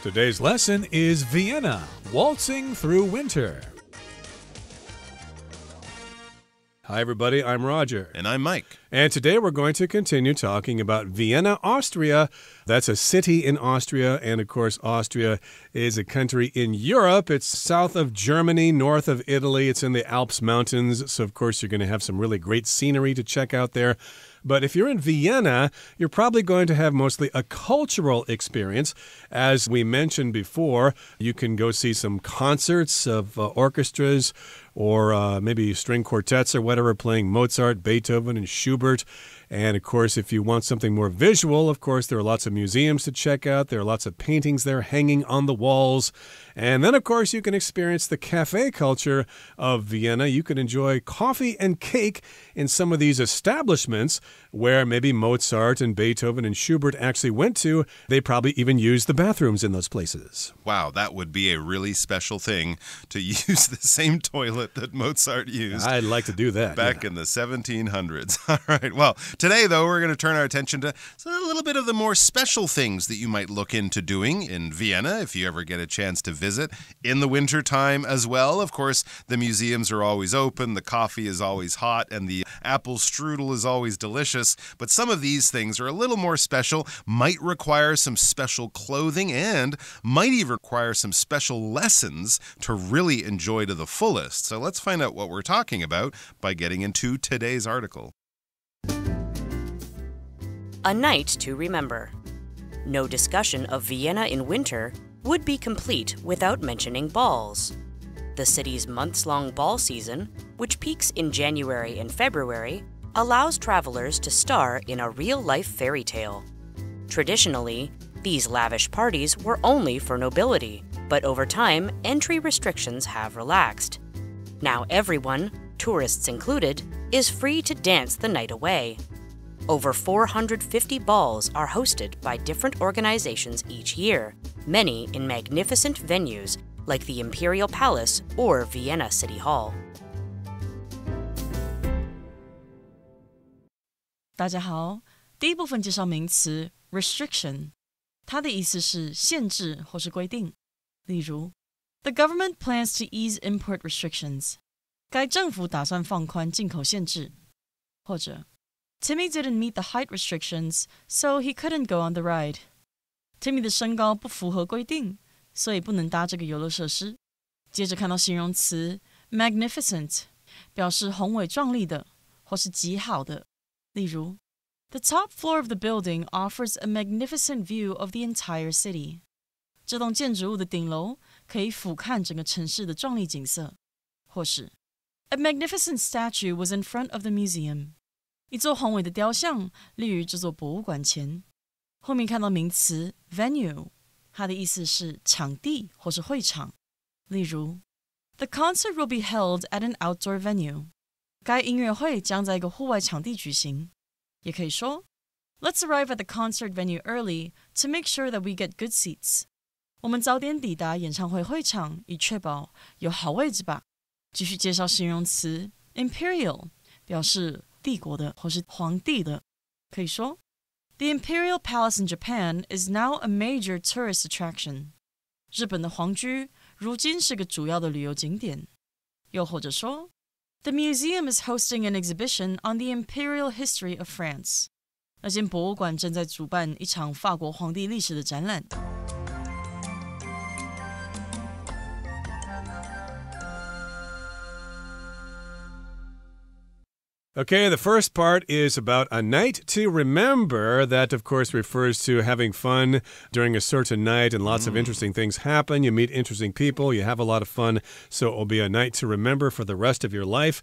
Today's lesson is Vienna, waltzing through winter. Hi, everybody. I'm Roger. And I'm Mike. And today we're going to continue talking about Vienna, Austria. That's a city in Austria. And, of course, Austria is a country in Europe. It's south of Germany, north of Italy. It's in the Alps mountains. So, of course, you're going to have some really great scenery to check out there. But if you're in Vienna, you're probably going to have mostly a cultural experience. As we mentioned before, you can go see some concerts of orchestras or maybe string quartets or whatever playing Mozart, Beethoven, and Schubert. And, of course, if you want something more visual, of course, there are lots of museums to check out. There are lots of paintings there hanging on the walls. And then, of course, you can experience the cafe culture of Vienna. You can enjoy coffee and cake in some of these establishments where maybe Mozart and Beethoven and Schubert actually went to. They probably even used the bathrooms in those places. Wow, that would be a really special thing to use the same toilet that Mozart used. I'd like to do that. Back in the 1700s. All right, well, today, though, we're going to turn our attention to a little bit of the more special things that you might look into doing in Vienna if you ever get a chance to visit in the wintertime as well. Of course, the museums are always open, the coffee is always hot, and the apple strudel is always delicious. But some of these things are a little more special, might require some special clothing, and might even require some special lessons to really enjoy to the fullest. So let's find out what we're talking about by getting into today's article. A night to remember. No discussion of Vienna in winter would be complete without mentioning balls. The city's months-long ball season, which peaks in January and February, allows travelers to star in a real-life fairy tale. Traditionally, these lavish parties were only for nobility, but over time, entry restrictions have relaxed. Now everyone, tourists included, is free to dance the night away. Over 450 balls are hosted by different organizations each year, many in magnificent venues like the Imperial Palace or Vienna City Hall. 大家好，第一部分介绍名词 restriction， 它的意思是限制或是规定。例如 The government plans to ease import restrictions. 该政府打算放宽进口限制。或者 Timmy didn't meet the height restrictions, so he couldn't go on the ride. Timmy 的身高不符合规定，所以不能搭这个游乐设施。接着看到形容词 magnificent， 表示宏伟壮丽的，或是极好的。例如 The top floor of the building offers a magnificent view of the entire city. 这栋建筑物的顶楼可以俯瞰整个城市的壮丽景色。或是 A magnificent statue was in front of the museum. 一座宏伟的雕像立于这座博物馆前。后面看到名词 venue， 它的意思是场地或是会场。例如 The concert will be held at an outdoor venue. 该音乐会将在一个户外场地举行。也可以说 Let's arrive at the concert venue early to make sure that we get good seats. 我们早点抵达演唱会会场，以确保有好位置吧。继续介绍形容词 imperial， 表示帝国的或是皇帝的。可以说 The Imperial Palace in Japan is now a major tourist attraction. 日本的皇居如今是个主要的旅游景点。又或者说 The museum is hosting an exhibition on the imperial history of France. 那间博物馆正在主办一场法国皇帝历史的展览。Okay, the first part is about a night to remember. That, of course, refers to having fun during a certain night and lots of interesting things happen. You meet interesting people. You have a lot of fun. So it will be a night to remember for the rest of your life.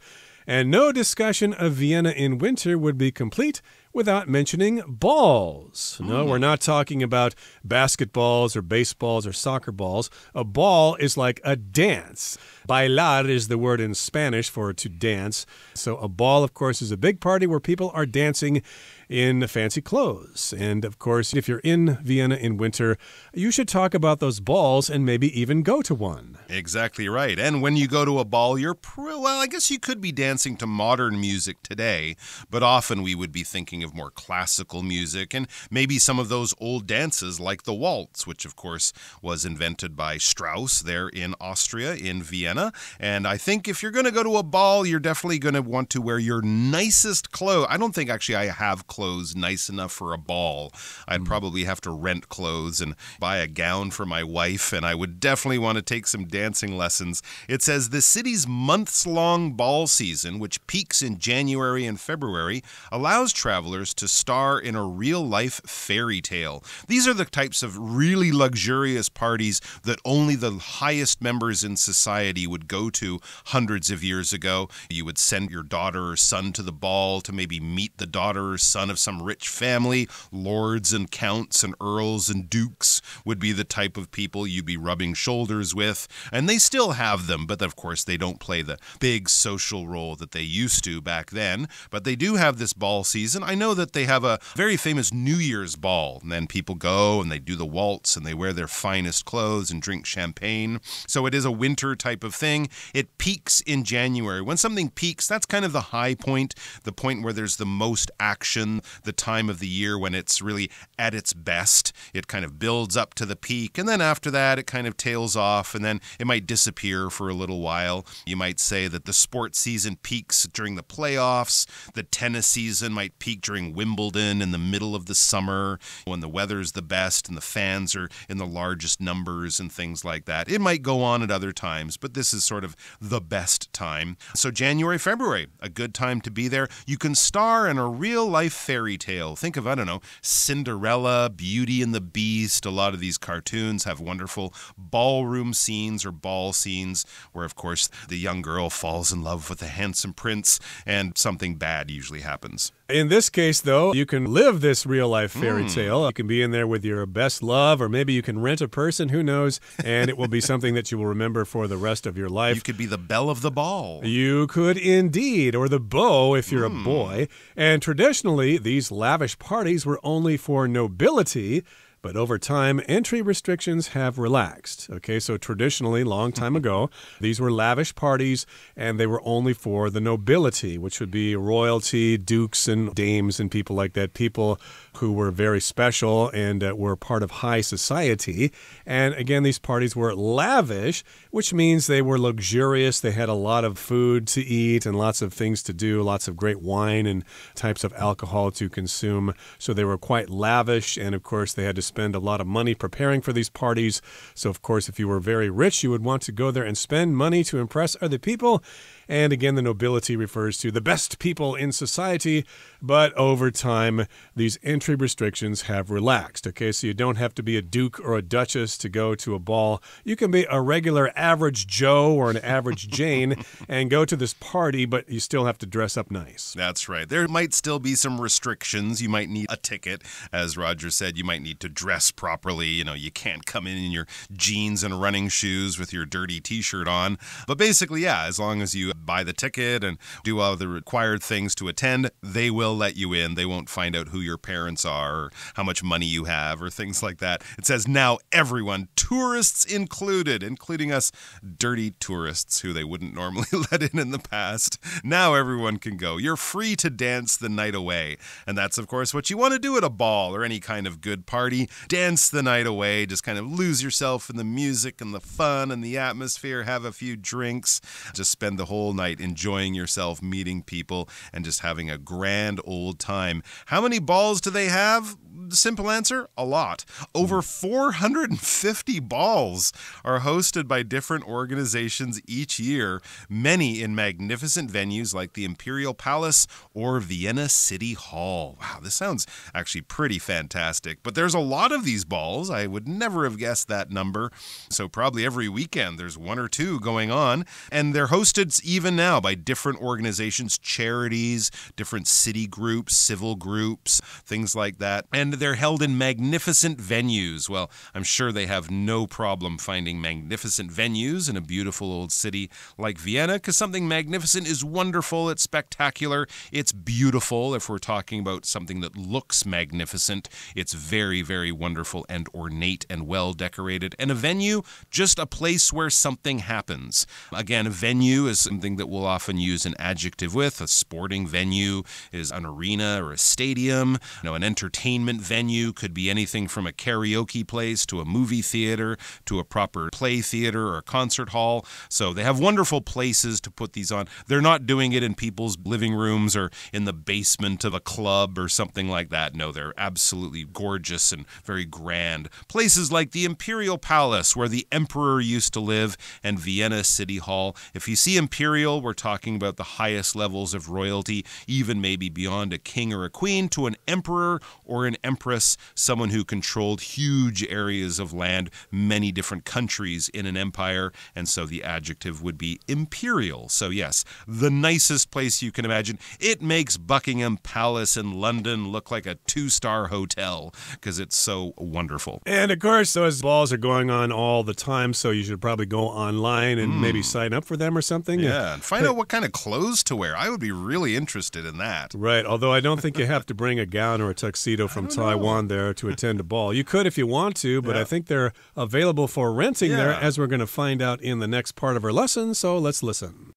And no discussion of Vienna in winter would be complete without mentioning balls. No, we're not talking about basketballs or baseballs or soccer balls. A ball is like a dance. Bailar is the word in Spanish for to dance. So a ball, of course, is a big party where people are dancing. in fancy clothes. And of course, if you're in Vienna in winter, you should talk about those balls and maybe even go to one. Exactly right. And when you go to a ball, well, I guess you could be dancing to modern music today, but often we would be thinking of more classical music and maybe some of those old dances like the waltz, which of course was invented by Strauss there in Austria, in Vienna. And I think if you're going to go to a ball, you're definitely going to want to wear your nicest clothes. I don't think actually I have clothes nice enough for a ball. I'd probably have to rent clothes and buy a gown for my wife, and I would definitely want to take some dancing lessons. It says the city's months-long ball season, which peaks in January and February, allows travelers to star in a real-life fairy tale. These are the types of really luxurious parties that only the highest members in society would go to hundreds of years ago. You would send your daughter or son to the ball to maybe meet the daughter or son of some rich family. Lords and counts and earls and dukes would be the type of people you'd be rubbing shoulders with. And they still have them, but of course they don't play the big social role that they used to back then. But they do have this ball season. I know that they have a very famous New Year's ball. And then people go and they do the waltz and they wear their finest clothes and drink champagne. So it is a winter type of thing. It peaks in January. When something peaks, that's kind of the high point, the point where there's the most action, the time of the year when it's really at its best. It kind of builds up to the peak, and then after that it kind of tails off, and then it might disappear for a little while. You might say that the sports season peaks during the playoffs. The tennis season might peak during Wimbledon in the middle of the summer when the weather's the best and the fans are in the largest numbers and things like that. It might go on at other times, but this is sort of the best time. So January, February, a good time to be there. You can star in a real-life fairy tale. Think of, I don't know, Cinderella, Beauty and the Beast. A lot of these cartoons have wonderful ballroom scenes or ball scenes where, of course, the young girl falls in love with the handsome prince and something bad usually happens. In this case, though, you can live this real-life fairy tale. You can be in there with your best love, or maybe you can rent a person, who knows, and it will be something that you will remember for the rest of your life. You could be the belle of the ball. You could indeed, or the beau if you're a boy. And traditionally, these lavish parties were only for nobility. But over time, entry restrictions have relaxed. Okay, so traditionally, long time ago, these were lavish parties, and they were only for the nobility, which would be royalty, dukes and dames and people like that, people who were very special and were part of high society. And again, these parties were lavish, which means they were luxurious. They had a lot of food to eat and lots of things to do, lots of great wine and types of alcohol to consume. So they were quite lavish, and of course, they had to spend a lot of money preparing for these parties. So, of course, if you were very rich, you would want to go there and spend money to impress other people. And again, the nobility refers to the best people in society. But over time, these entry restrictions have relaxed. Okay, so you don't have to be a duke or a duchess to go to a ball. You can be a regular average Joe or an average Jane and go to this party, but you still have to dress up nice. That's right. There might still be some restrictions. You might need a ticket. As Roger said, you might need to dress properly. You know, you can't come in your jeans and running shoes with your dirty t-shirt on. But basically, yeah, as long as you buy the ticket and do all the required things to attend, they will let you in. They won't find out who your parents are or how much money you have or things like that. It says now everyone, tourists included, including us dirty tourists who they wouldn't normally let in the past. Now everyone can go. You're free to dance the night away. And that's, of course, what you want to do at a ball or any kind of good party. Dance the night away. Just kind of lose yourself in the music and the fun and the atmosphere. Have a few drinks. Just spend the whole night enjoying yourself, meeting people, and just having a grand old time. How many balls do they have? The simple answer, a lot. Over 450 balls are hosted by different organizations each year, many in magnificent venues like the Imperial Palace or Vienna City Hall. Wow, this sounds actually pretty fantastic. But there's a lot of these balls. I would never have guessed that number. So probably every weekend there's one or two going on. And they're hosted even now by different organizations, charities, different city groups, civil groups, things like that. And they're held in magnificent venues. Well, I'm sure they have no problem finding magnificent venues in a beautiful old city like Vienna, because something magnificent is wonderful, it's spectacular, it's beautiful. If we're talking about something that looks magnificent, it's very, very wonderful and ornate and well decorated. And a venue, just a place where something happens. Again, a venue is something that we'll often use an adjective with. A sporting venue is an arena or a stadium. An entertainment venue could be anything from a karaoke place to a movie theater to a proper play theater or a concert hall. So they have wonderful places to put these on. They're not doing it in people's living rooms or in the basement of a club or something like that. No, they're absolutely gorgeous and very grand. Places like the Imperial Palace, where the Emperor used to live, and Vienna City Hall. If you see imperial, we're talking about the highest levels of royalty, even maybe beyond a king or a queen, to an emperor or an empress, someone who controlled huge areas of land, many different countries in an empire, and so the adjective would be imperial. So yes, the nicest place you can imagine. It makes Buckingham Palace in London look like a 2-star hotel because it's so wonderful. And of course, those balls are going on all the time, so you should probably go online and maybe sign up for them or something. Yeah, and find out what kind of clothes to wear. I would be really interested in that. Right, although I don't think you have to bring a gown or a tuxedo from Taiwan there to attend a ball. You could if you want to, but I think they're available for renting there, as we're going to find out in the next part of our lesson, so let's listen.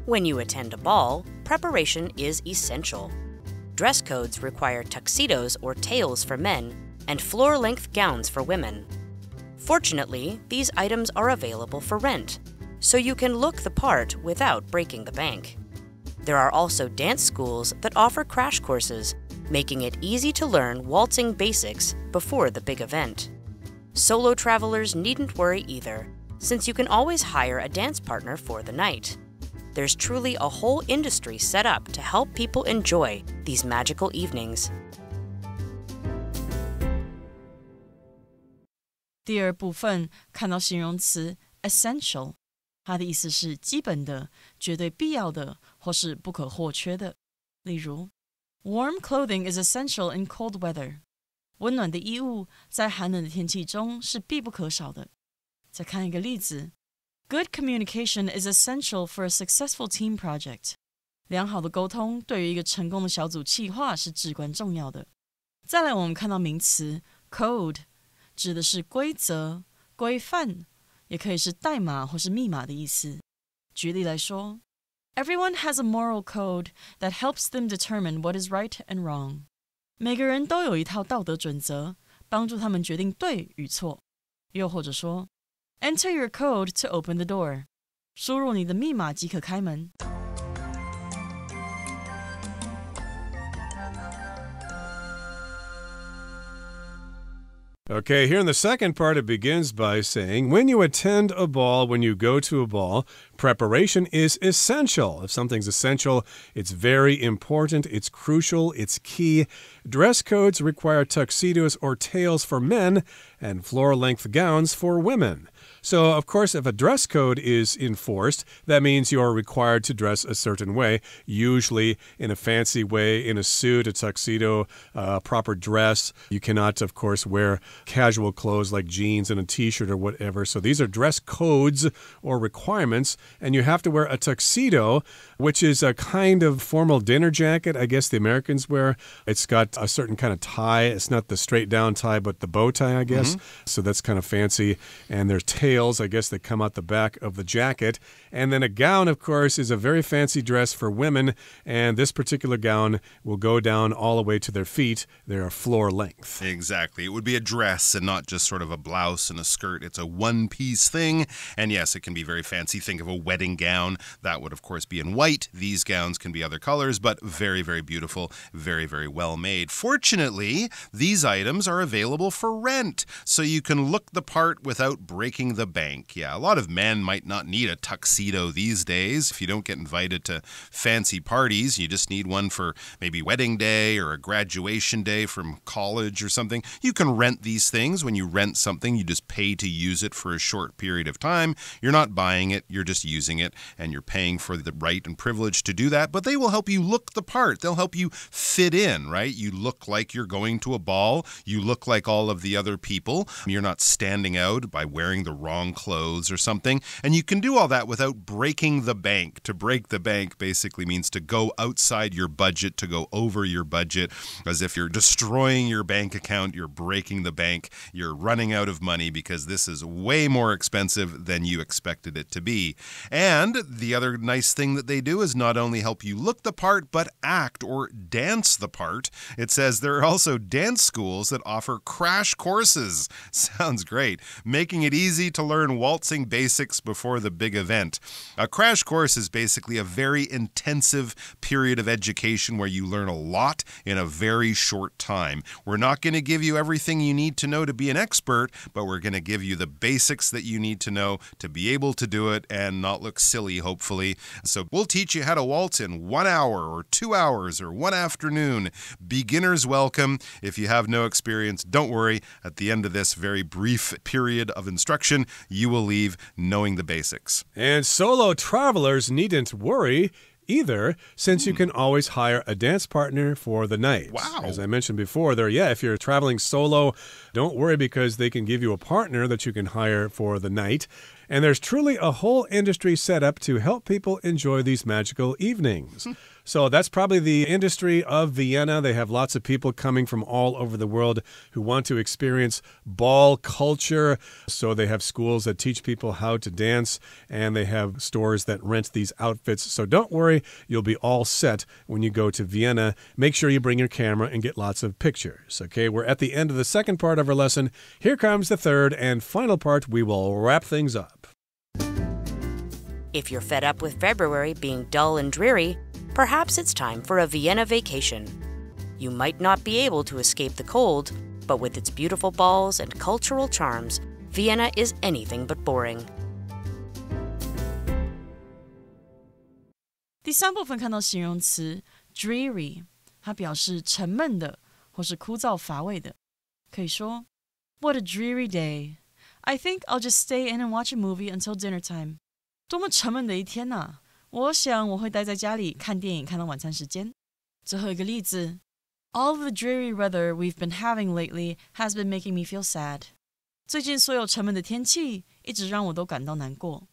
When you attend a ball, preparation is essential. Dress codes require tuxedos or tails for men and floor-length gowns for women. Fortunately, these items are available for rent, so you can look the part without breaking the bank. There are also dance schools that offer crash courses, making it easy to learn waltzing basics before the big event. Solo travelers needn't worry either, since you can always hire a dance partner for the night. There's truly a whole industry set up to help people enjoy these magical evenings. 第二部分看到形容词 essential， 它的意思是基本的、绝对必要的或是不可或缺的。例如 Warm clothing is essential in cold weather. 温暖的衣物在寒冷的天气中是必不可少的。再看一个例子 Good communication is essential for a successful team project. 良好的沟通对于一个成功的小组企划是至关重要的。再来我们看到名词 code， 指的是规则、规范，也可以是代码或是密码的意思。举例来说 Everyone has a moral code that helps them determine what is right and wrong. 每个人都有一套道德准则，帮助他们决定对与错。又或者说Enter your code to open the door. 输入你的密码即可开门。Okay, here in the second part, it begins by saying, when you attend a ball, when you go to a ball, preparation is essential. If something's essential, it's very important, it's crucial, it's key. Dress codes require tuxedos or tails for men and floor-length gowns for women. So, of course, if a dress code is enforced, that means you are required to dress a certain way, usually in a fancy way, in a suit, a tuxedo, proper dress. You cannot, of course, wear casual clothes like jeans and a t-shirt or whatever. So these are dress codes or requirements, and you have to wear a tuxedo, which is a kind of formal dinner jacket, I guess the Americans wear. It's got a certain kind of tie. It's not the straight down tie, but the bow tie, I guess. So that's kind of fancy. And there's tails, I guess, that come out the back of the jacket. And then a gown, of course, is a very fancy dress for women. And this particular gown will go down all the way to their feet. They are floor length. Exactly. It would be a dress and not just sort of a blouse and a skirt. It's a one-piece thing. And yes, it can be very fancy. Think of a wedding gown. That would, of course, be in white. These gowns can be other colors, but very, very beautiful, very, very well made. Fortunately, these items are available for rent, so you can look the part without breaking the bank. Yeah, a lot of men might not need a tuxedo these days. If you don't get invited to fancy parties, you just need one for maybe wedding day or a graduation day from college or something. You can rent these things. When you rent something, you just pay to use it for a short period of time. You're not buying it, you're just using it, and you're paying for the right and privilege to do that, but they will help you look the part. They'll help you fit in, right? You look like you're going to a ball. You look like all of the other people. You're not standing out by wearing the wrong clothes or something, and you can do all that without breaking the bank. To break the bank basically means to go outside your budget, to go over your budget, as if you're destroying your bank account, you're breaking the bank, you're running out of money because this is way more expensive than you expected it to be. And the other nice thing that they do is not only help you look the part, but act or dance the part. It says there are also dance schools that offer crash courses. Sounds great. Making it easy to learn waltzing basics before the big event. A crash course is basically a very intensive period of education where you learn a lot in a very short time. We're not going to give you everything you need to know to be an expert, but we're going to give you the basics that you need to know to be able to do it and not look silly, hopefully. So we'll teach you how to waltz in 1 hour or 2 hours or one afternoon. Beginners welcome. If you have no experience, don't worry. At the end of this very brief period of instruction, you will leave knowing the basics. And solo travelers needn't worry either, since you can always hire a dance partner for the night. Wow. As I mentioned before, if you're traveling solo, don't worry because they can give you a partner that you can hire for the night. And there's truly a whole industry set up to help people enjoy these magical evenings. So that's probably the industry of Vienna. They have lots of people coming from all over the world who want to experience ball culture. So they have schools that teach people how to dance, and they have stores that rent these outfits. So don't worry, you'll be all set when you go to Vienna. Make sure you bring your camera and get lots of pictures. Okay, we're at the end of the second part of our lesson. Here comes the third and final part. We will wrap things up. If you're fed up with February being dull and dreary, perhaps it's time for a Vienna vacation. You might not be able to escape the cold, but with its beautiful balls and cultural charms, Vienna is anything but boring. 第三部分看到形容词 dreary， 它表示沉闷的或是枯燥乏味的。可以说 What a dreary day. I think I'll just stay in and watch a movie until dinner time. 多么沉闷的一天啊！我想我会待在家里看电影看到晚餐时间。最后一个例子 All the dreary weather we've been having lately has been making me feel sad. 最近所有沉闷的天气一直让我都感到难过。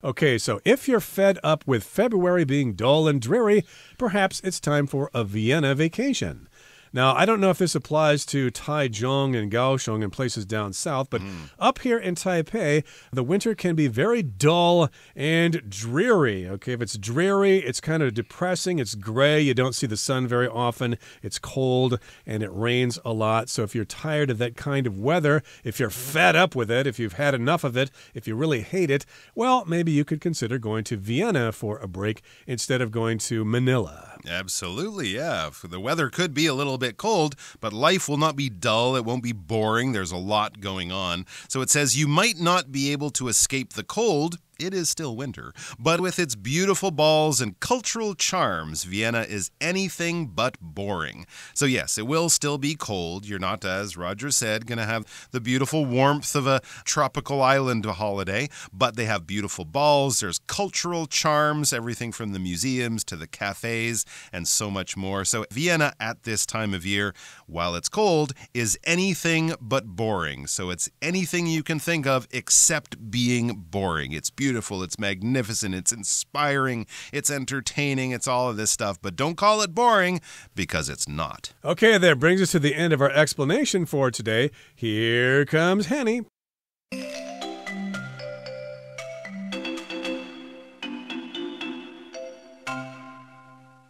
Okay, so if you're fed up with February being dull and dreary, perhaps it's time for a Vienna vacation. Now, I don't know if this applies to Taichung and Kaohsiung and places down south, but up here in Taipei, the winter can be very dull and dreary. Okay, if it's dreary, it's kind of depressing. It's gray. You don't see the sun very often. It's cold and it rains a lot. So if you're tired of that kind of weather, if you're fed up with it, if you've had enough of it, if you really hate it, well, maybe you could consider going to Vienna for a break instead of going to Manila. Absolutely, yeah. The weather could be a little bit cold, but life will not be dull. It won't be boring. There's a lot going on. So it says you might not be able to escape the cold. It is still winter. But with its beautiful balls and cultural charms, Vienna is anything but boring. So yes, it will still be cold. You're not, as Roger said, going to have the beautiful warmth of a tropical island holiday, but they have beautiful balls. There's cultural charms, everything from the museums to the cafes and so much more. So Vienna at this time of year, while it's cold, is anything but boring. So it's anything you can think of except being boring. It's beautiful, it's magnificent, it's inspiring, it's entertaining, it's all of this stuff, but don't call it boring because it's not. Okay, that brings us to the end of our explanation for today. Here comes Henny.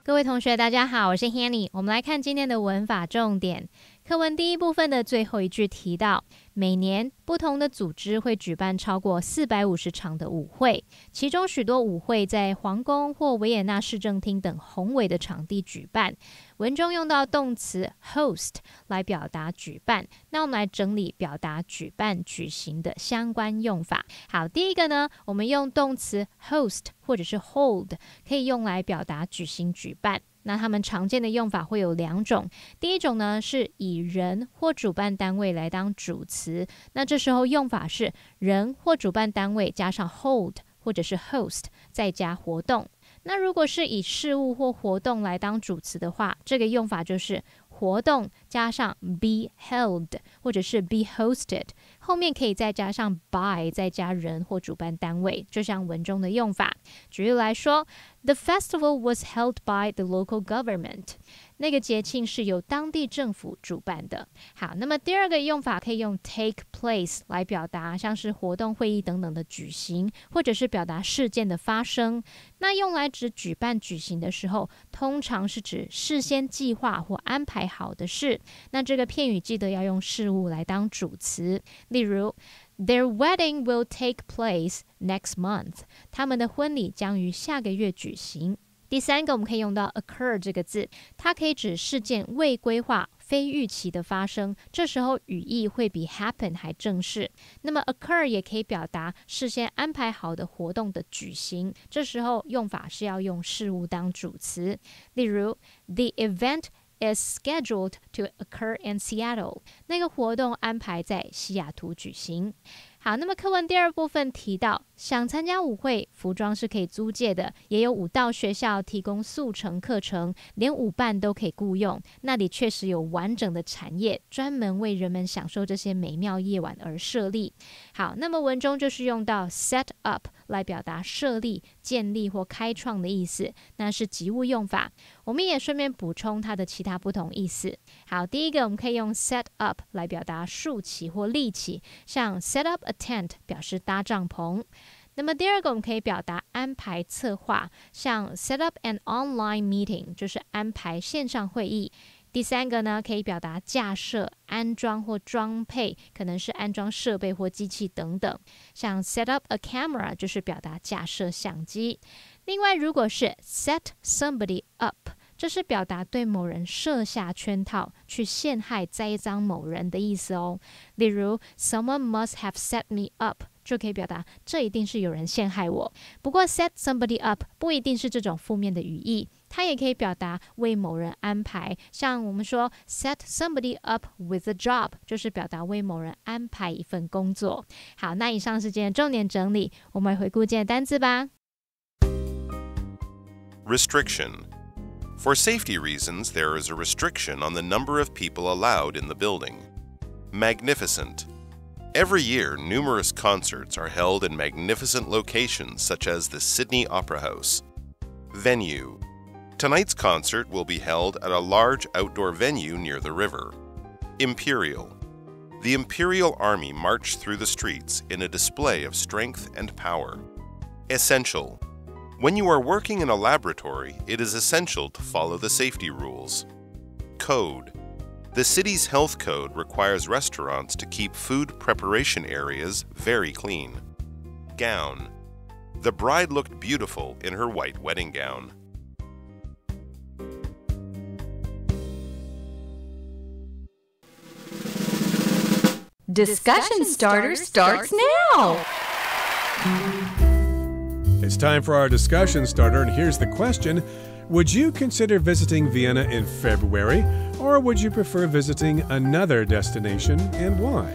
各位同学大家好，我是 Hanny。 我们来看今天的文法重点。课文第一部分的最后一句提到，每年不同的组织会举办超过450场的舞会，其中许多舞会在皇宫或维也纳市政厅等宏伟的场地举办。文中用到动词 host 来表达举办，那我们来整理表达举办举行的相关用法。好，第一个呢，我们用动词 host 或者是 hold 可以用来表达举行举办。那他们常见的用法会有2种。第一种呢是以人或主办单位来当主词，那这时候用法是人或主办单位加上 hold 或者是 host 再加活动。那如果是以事物或活动来当主词的话，这个用法就是活动加上 be held 或者是 be hosted， 后面可以再加上 by 再加人或主办单位，就像文中的用法。举例来说， The festival was held by the local government， 那个节庆是由当地政府主办的。好，那么第二个用法可以用 take place 来表达像是活动、会议等等的举行，或者是表达事件的发生。那用来指举办举行的时候，通常是指事先计划或安排好的事。那这个片语记得要用事物来当主词，例如Their wedding will take place next month. 他们的婚礼将于下个月举行。第三个我们可以用到 occur 这个字，它可以指事件未规划、非预期的发生，这时候语义会比 happen 还正式。那么 occur 也可以表达事先安排好的活动的举行，这时候用法是要用事物当主词。例如 The event is scheduled to occur in Seattle. 那个活动安排在西雅图举行。好，那么课文第二部分提到，想参加舞会，服装是可以租借的，也有舞蹈学校提供速成课程，连舞伴都可以雇用。那里确实有完整的产业，专门为人们享受这些美妙夜晚而设立。好，那么文中就是用到 set up 来表达设立、建立或开创的意思，那是及物用法。我们也顺便补充它的其他不同意思。好，第一个我们可以用 set up 来表达竖起或立起，像 set up a tent 表示搭帐篷。那么第二个我们可以表达安排策划，像 set up an online meeting 就是安排线上会议。第三个呢，可以表达架设、安装或装配，可能是安装设备或机器等等，像 set up a camera 就是表达架设相机。另外如果是 set somebody up，这是表达对某人设下圈套，去陷害、栽赃某人的意思哦。例如 Someone must have set me up， 就可以表达这一定是有人陷害我。不过 set somebody up 不一定是这种负面的语义，它也可以表达为某人安排，像我们说 set somebody up with a job， 就是表达为某人安排一份工作。好，那以上是今天的重点整理，我们来回顾今天的单字吧。Restriction.For safety reasons, there is a restriction on the number of people allowed in the building. Magnificent. Every year, numerous concerts are held in magnificent locations such as the Sydney Opera House. Venue. Tonight's concert will be held at a large outdoor venue near the river. Imperial. The Imperial Army marched through the streets in a display of strength and power. Essential.When you are working in a laboratory, it is essential to follow the safety rules. Code. The city's health code requires restaurants to keep food preparation areas very clean. Gown. The bride looked beautiful in her white wedding gown. Discussion Starter starts now! It's time for our discussion starter, and here's the question. Would you consider visiting Vienna in February, or would you prefer visiting another destination, and why?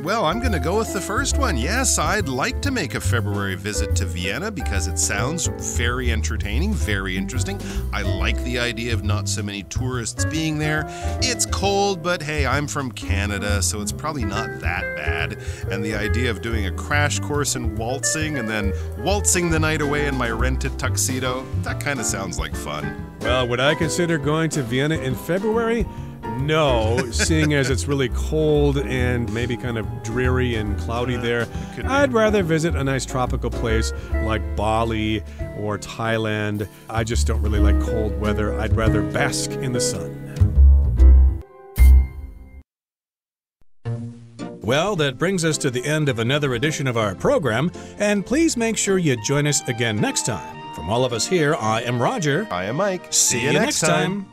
Well, I'm going to go with the first one. Yes, I'd like to make a February visit to Vienna because it sounds very entertaining, very interesting. I like the idea of not so many tourists being there. It's cold, but hey, I'm from Canada, so it's probably not that bad. And the idea of doing a crash course in waltzing and then waltzing the night away in my rented tuxedo, that kind of sounds like fun. Well, would I consider going to Vienna in February? No, seeing as it's really cold and maybe kind of dreary and cloudy there, I'd rather visit a nice tropical place like Bali or Thailand. I just don't really like cold weather. I'd rather bask in the sun. Well, that brings us to the end of another edition of our program, and please make sure you join us again next time. From all of us here, I am Roger. I am Mike. See you next time.